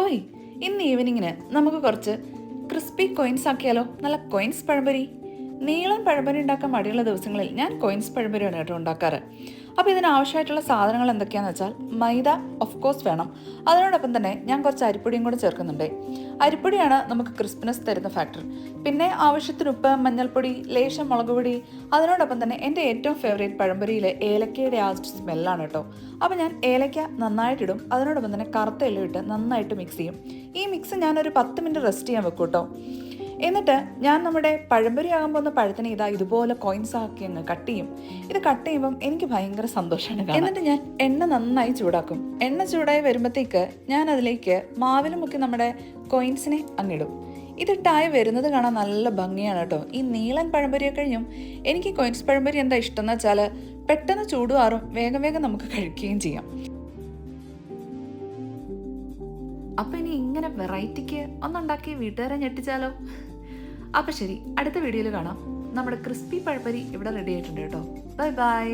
ഓയ്, ഇന്ന് ഈവനിങ്ങിന് നമുക്ക് കുറച്ച് ക്രിസ്പി കോയിൻസ് ആക്കിയാലോ? നല്ല കോയിൻസ് പഴംപൊരി. നീളൻ പഴംപൊരി ഉണ്ടാക്കാൻ മടിയുള്ള ദിവസങ്ങളിൽ ഞാൻ കോയിൻസ് പഴംപൊരിയാണ് കേട്ടോ ഉണ്ടാക്കാറ്. അപ്പോൾ ഇതിനാവശ്യമായിട്ടുള്ള സാധനങ്ങൾ എന്തൊക്കെയാണെന്ന് വെച്ചാൽ മൈദ ഓഫ് കോഴ്സ് വേണം. അതിനോടൊപ്പം തന്നെ ഞാൻ കുറച്ച് അരിപ്പൊടിയും കൂടെ ചേർക്കുന്നുണ്ട്. അരിപ്പൊടിയാണ് നമുക്ക് ക്രിസ്പിനെസ് തരുന്ന ഫാക്ടർ. പിന്നെ ആവശ്യത്തിന് ഉപ്പ്, മഞ്ഞൾപ്പൊടി, ലേശം മുളക് പൊടി. അതിനോടൊപ്പം തന്നെ എൻ്റെ ഏറ്റവും ഫേവറേറ്റ് പഴംപൊരിയിലെ ഏലക്കയുടെ ആ സ്മെല്ലാണ് കേട്ടോ. അപ്പോൾ ഞാൻ ഏലക്ക നന്നായിട്ടിടും. അതിനോടൊപ്പം തന്നെ കറുത്ത എല്ലാം ഇട്ട് നന്നായിട്ട് മിക്സ് ചെയ്യും. ഈ മിക്സ് ഞാനൊരു 10 മിനിറ്റ് റെസ്റ്റ് ചെയ്യാൻ വെക്കും കേട്ടോ. എന്നിട്ട് ഞാൻ നമ്മുടെ പഴംപൊരി ആകാൻ പോകുന്ന പഴത്തിന് ഇതുപോലെ കോയിൻസ് ആക്കി അങ്ങ് കട്ട് ചെയ്യും. ഇത് കട്ട് ചെയ്യുമ്പം എനിക്ക് ഭയങ്കര സന്തോഷമാണ്. എന്നിട്ട് ഞാൻ എണ്ണ നന്നായി ചൂടാക്കും. എണ്ണ ചൂടായി വരുമ്പോഴത്തേക്ക് ഞാൻ അതിലേക്ക് മാവിൽ മുക്കി നമ്മുടെ കോയിൻസിനെ അങ്ങിടും. ഇതിട്ടായി വരുന്നത് കാണാൻ നല്ല ഭംഗിയാണ് കേട്ടോ. ഈ നീളൻ പഴംപൊരിയെ കഴിഞ്ഞും എനിക്ക് കോയിൻസ് പഴംപൊരി എന്താ ഇഷ്ടം എന്ന് വെച്ചാൽ പെട്ടെന്ന് ചൂടുമാറും, വേഗം വേഗം നമുക്ക് കഴിക്കുകയും ചെയ്യാം. അപ്പം ഇനി ഇങ്ങനെ വെറൈറ്റിക്ക് ഒന്നുണ്ടാക്കി വീട്ടുകാരെ ഞെട്ടിച്ചാലോ? അപ്പം ശരി, അടുത്ത വീഡിയോയിൽ കാണാം. നമ്മുടെ ക്രിസ്പി പഴംപൊരി ഇവിടെ റെഡി ആയിട്ടുണ്ട് കേട്ടോ. Bye bye.